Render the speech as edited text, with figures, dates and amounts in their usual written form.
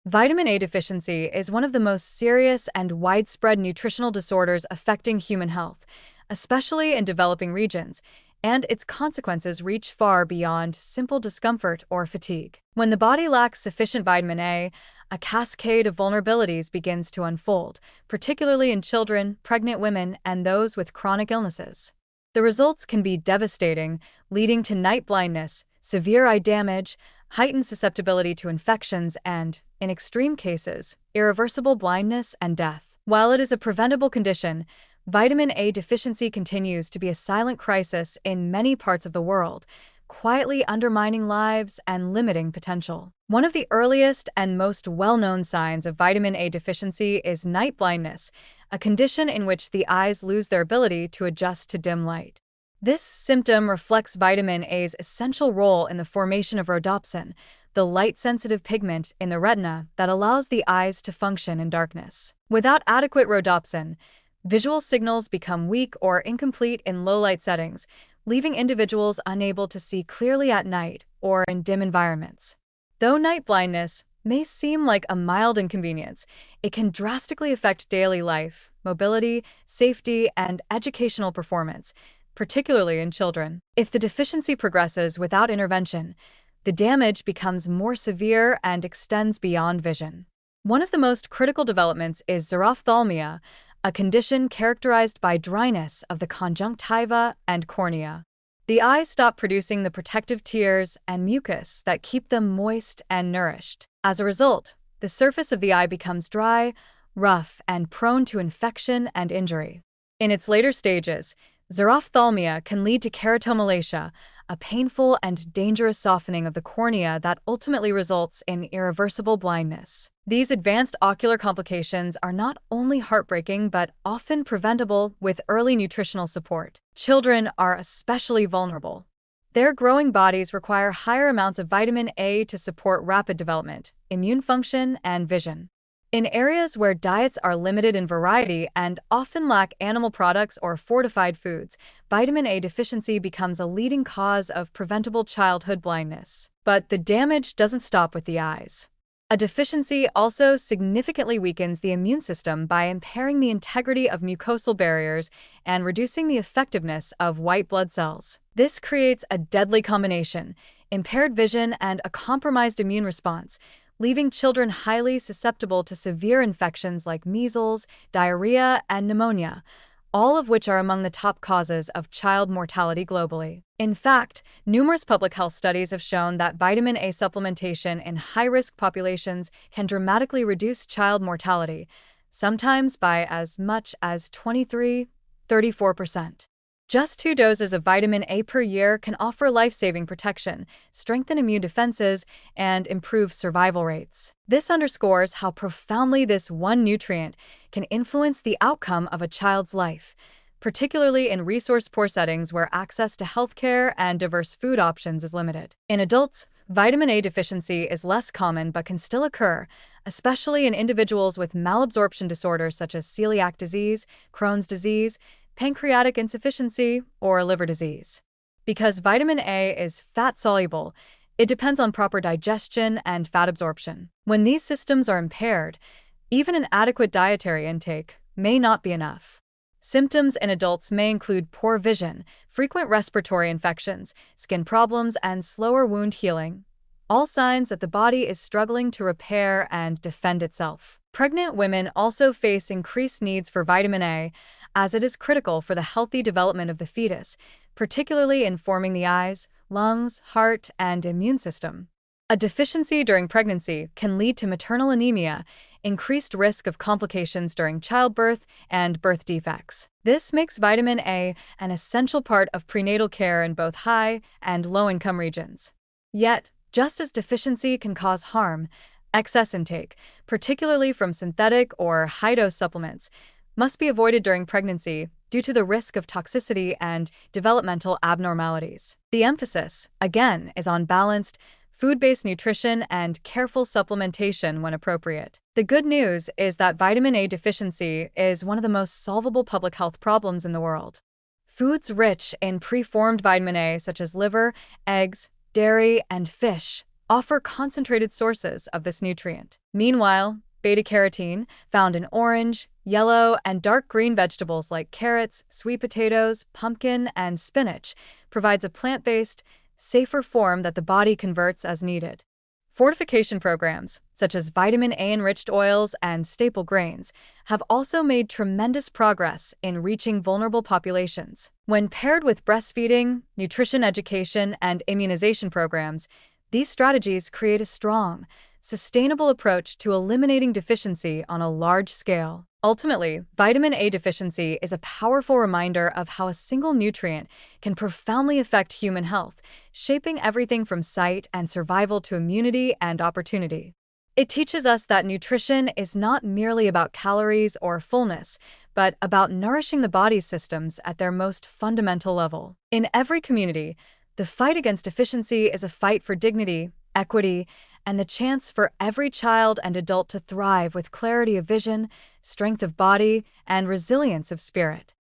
Vitamin A deficiency is one of the most serious and widespread nutritional disorders affecting human health, especially in developing regions, and its consequences reach far beyond simple discomfort or fatigue. When the body lacks sufficient vitamin a cascade of vulnerabilities begins to unfold, particularly in children, pregnant women, and those with chronic illnesses. The results can be devastating, leading to night blindness, severe eye damage, heightened susceptibility to infections, and, in extreme cases, irreversible blindness and death. While it is a preventable condition, vitamin A deficiency continues to be a silent crisis in many parts of the world, quietly undermining lives and limiting potential. One of the earliest and most well-known signs of vitamin A deficiency is night blindness, a condition in which the eyes lose their ability to adjust to dim light. This symptom reflects vitamin A's essential role in the formation of rhodopsin, the light-sensitive pigment in the retina that allows the eyes to function in darkness. Without adequate rhodopsin, visual signals become weak or incomplete in low-light settings, leaving individuals unable to see clearly at night or in dim environments. Though night blindness may seem like a mild inconvenience, it can drastically affect daily life, mobility, safety, and educational performance, particularly in children. If the deficiency progresses without intervention, the damage becomes more severe and extends beyond vision. One of the most critical developments is xerophthalmia, a condition characterized by dryness of the conjunctiva and cornea. The eyes stop producing the protective tears and mucus that keep them moist and nourished. As a result, the surface of the eye becomes dry, rough, and prone to infection and injury. In its later stages, xerophthalmia can lead to keratomalacia, a painful and dangerous softening of the cornea that ultimately results in irreversible blindness. These advanced ocular complications are not only heartbreaking but often preventable with early nutritional support. Children are especially vulnerable. Their growing bodies require higher amounts of vitamin A to support rapid development, immune function, and vision. In areas where diets are limited in variety and often lack animal products or fortified foods, vitamin A deficiency becomes a leading cause of preventable childhood blindness. But the damage doesn't stop with the eyes. A deficiency also significantly weakens the immune system by impairing the integrity of mucosal barriers and reducing the effectiveness of white blood cells. This creates a deadly combination: impaired vision and a compromised immune response, leaving children highly susceptible to severe infections like measles, diarrhea, and pneumonia, all of which are among the top causes of child mortality globally. In fact, numerous public health studies have shown that vitamin A supplementation in high-risk populations can dramatically reduce child mortality, sometimes by as much as 23–34%. Just 2 doses of vitamin A per year can offer life-saving protection, strengthen immune defenses, and improve survival rates. This underscores how profoundly this one nutrient can influence the outcome of a child's life, particularly in resource-poor settings where access to healthcare and diverse food options is limited. In adults, vitamin A deficiency is less common but can still occur, especially in individuals with malabsorption disorders such as celiac disease, Crohn's disease, pancreatic insufficiency, or liver disease. Because vitamin A is fat-soluble, it depends on proper digestion and fat absorption. When these systems are impaired, even an adequate dietary intake may not be enough. Symptoms in adults may include poor vision, frequent respiratory infections, skin problems, and slower wound healing, all signs that the body is struggling to repair and defend itself. Pregnant women also face increased needs for vitamin A, as it is critical for the healthy development of the fetus, particularly in forming the eyes, lungs, heart, and immune system. A deficiency during pregnancy can lead to maternal anemia, increased risk of complications during childbirth, and birth defects. This makes vitamin A an essential part of prenatal care in both high and low-income regions. Yet, just as deficiency can cause harm, excess intake, particularly from synthetic or high-dose supplements, must be avoided during pregnancy due to the risk of toxicity and developmental abnormalities. The emphasis, again, is on balanced, food-based nutrition and careful supplementation when appropriate. The good news is that vitamin A deficiency is one of the most solvable public health problems in the world. Foods rich in preformed vitamin A, such as liver, eggs, dairy, and fish, offer concentrated sources of this nutrient. Meanwhile, beta-carotene, found in orange, yellow, and dark green vegetables like carrots, sweet potatoes, pumpkin, and spinach, provides a plant-based, safer form that the body converts as needed. Fortification programs, such as vitamin A-enriched oils and staple grains, have also made tremendous progress in reaching vulnerable populations. When paired with breastfeeding, nutrition education, and immunization programs, these strategies create a strong, sustainable approach to eliminating deficiency on a large scale. Ultimately, vitamin A deficiency is a powerful reminder of how a single nutrient can profoundly affect human health, shaping everything from sight and survival to immunity and opportunity. It teaches us that nutrition is not merely about calories or fullness, but about nourishing the body's systems at their most fundamental level. In every community, the fight against deficiency is a fight for dignity, equity, and the chance for every child and adult to thrive with clarity of vision, strength of body, and resilience of spirit.